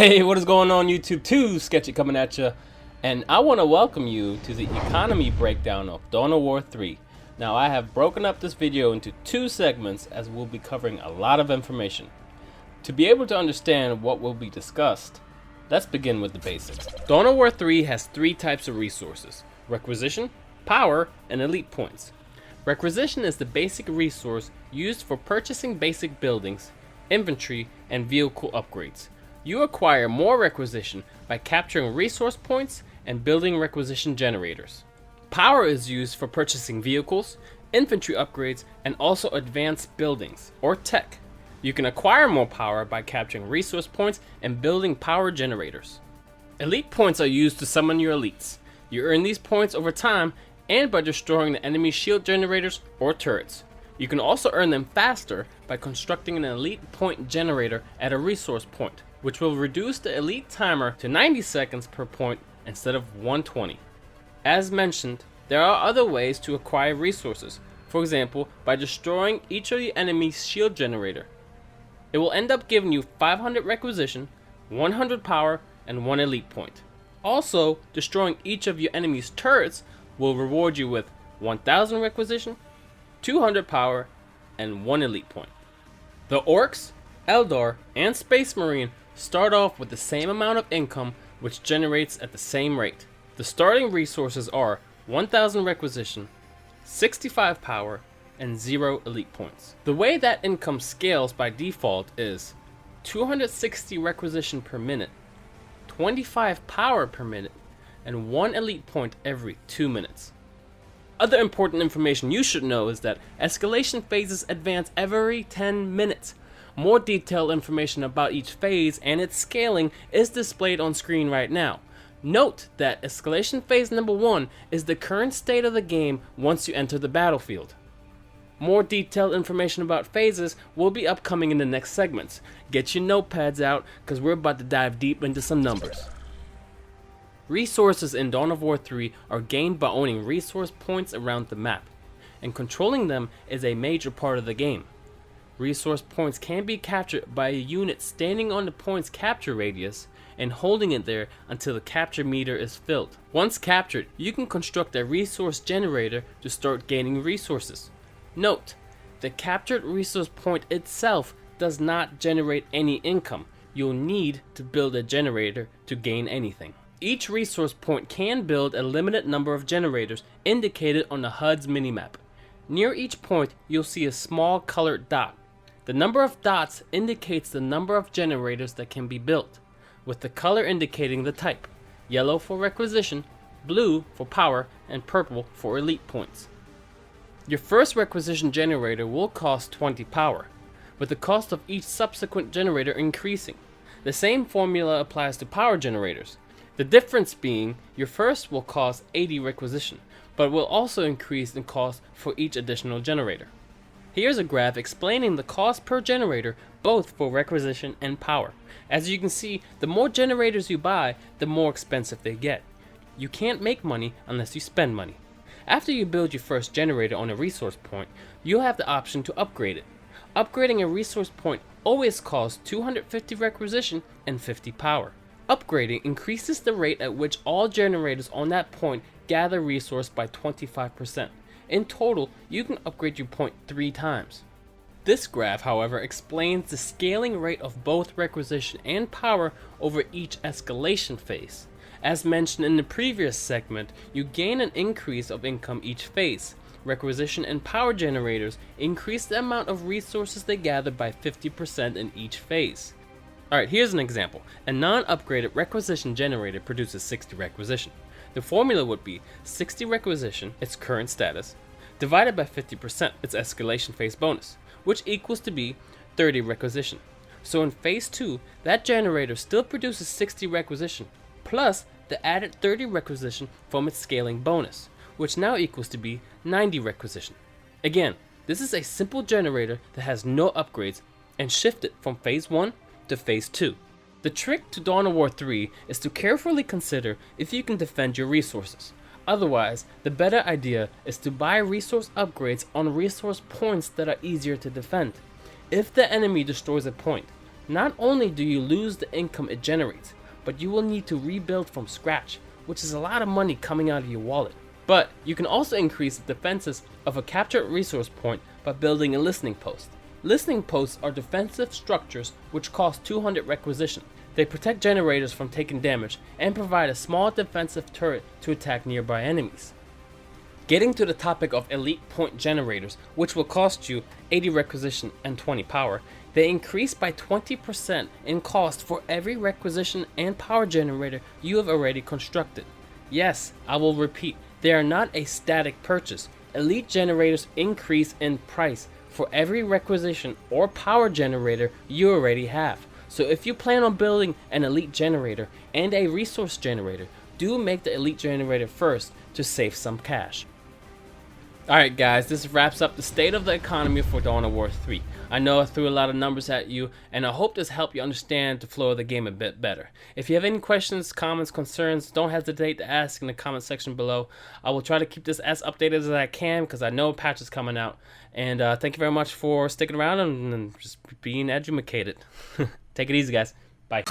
Hey, what is going on YouTube? 2 Sketchy coming at you, and I want to welcome you to the economy breakdown of Dawn of War 3. Now I have broken up this video into 2 segments as we'll be covering a lot of information. To be able to understand what will be discussed, let's begin with the basics. Dawn of War 3 has 3 types of resources: requisition, power, and elite points. Requisition is the basic resource used for purchasing basic buildings, inventory, and vehicle upgrades. You acquire more requisition by capturing resource points and building requisition generators. Power is used for purchasing vehicles, infantry upgrades, and also advanced buildings, or tech. You can acquire more power by capturing resource points and building power generators. Elite points are used to summon your elites. You earn these points over time and by destroying the enemy shield generators or turrets. You can also earn them faster by constructing an elite point generator at a resource point, which will reduce the elite timer to 90 seconds per point instead of 120. As mentioned, there are other ways to acquire resources, for example by destroying each of the enemy's shield generator. It will end up giving you 500 requisition, 100 power, and 1 elite point. Also, destroying each of your enemy's turrets will reward you with 1000 requisition, 200 power, and 1 elite point. The Orcs, Eldar, and Space Marine start off with the same amount of income, which generates at the same rate. The starting resources are 1000 requisition, 65 power, and 0 elite points. The way that income scales by default is 260 requisition per minute, 25 power per minute, and 1 elite point every 2 minutes. Other important information you should know is that escalation phases advance every 10 minutes. More detailed information about each phase and its scaling is displayed on screen right now. Note that escalation phase number 1 is the current state of the game once you enter the battlefield. More detailed information about phases will be upcoming in the next segments. Get your notepads out because we're about to dive deep into some numbers. Resources in Dawn of War 3 are gained by owning resource points around the map, and controlling them is a major part of the game. Resource points can be captured by a unit standing on the point's capture radius and holding it there until the capture meter is filled. Once captured, you can construct a resource generator to start gaining resources. Note, the captured resource point itself does not generate any income. You'll need to build a generator to gain anything. Each resource point can build a limited number of generators indicated on the HUD's minimap. Near each point, you'll see a small colored dot. The number of dots indicates the number of generators that can be built, with the color indicating the type: yellow for requisition, blue for power, and purple for elite points. Your first requisition generator will cost 20 power, with the cost of each subsequent generator increasing. The same formula applies to power generators. The difference being your first will cost 80 requisition, but will also increase in cost for each additional generator. Here's a graph explaining the cost per generator both for requisition and power. As you can see, the more generators you buy, the more expensive they get. You can't make money unless you spend money. After you build your first generator on a resource point, you'll have the option to upgrade it. Upgrading a resource point always costs 250 requisition and 50 power. Upgrading increases the rate at which all generators on that point gather resource by 25%. In total, you can upgrade your point 3 times. This graph, however, explains the scaling rate of both requisition and power over each escalation phase. As mentioned in the previous segment, you gain an increase of income each phase. Requisition and power generators increase the amount of resources they gather by 50% in each phase. Alright, here's an example. A non-upgraded requisition generator produces 60 requisition. The formula would be 60 requisition, its current status, divided by 50%, its escalation phase bonus, which equals to be 30 requisition. So in phase 2, that generator still produces 60 requisition, plus the added 30 requisition from its scaling bonus, which now equals to be 90 requisition. Again, this is a simple generator that has no upgrades and shifted from phase 1 to phase 2. The trick to Dawn of War 3 is to carefully consider if you can defend your resources. Otherwise, the better idea is to buy resource upgrades on resource points that are easier to defend. If the enemy destroys a point, Not only do you lose the income it generates, but you will need to rebuild from scratch, which is a lot of money coming out of your wallet. But you can also increase the defenses of a captured resource point by building a listening post. Listening posts are defensive structures which cost 200 requisition. They protect generators from taking damage and provide a small defensive turret to attack nearby enemies. Getting to the topic of elite point generators, which will cost you 80 requisition and 20 power, they increase by 20% in cost for every requisition and power generator you have already constructed. Yes, I will repeat, they are not a static purchase. Elite generators increase in price for every requisition or power generator you already have. So if you plan on building an elite generator and a resource generator, do make the elite generator first to save some cash. Alright guys, this wraps up the state of the economy for Dawn of War 3. I know I threw a lot of numbers at you, and I hope this helped you understand the flow of the game a bit better. If you have any questions, comments, concerns, don't hesitate to ask in the comment section below. I will try to keep this as updated as I can because I know a patch is coming out. And thank you very much for sticking around and just being educated. Take it easy guys. Bye.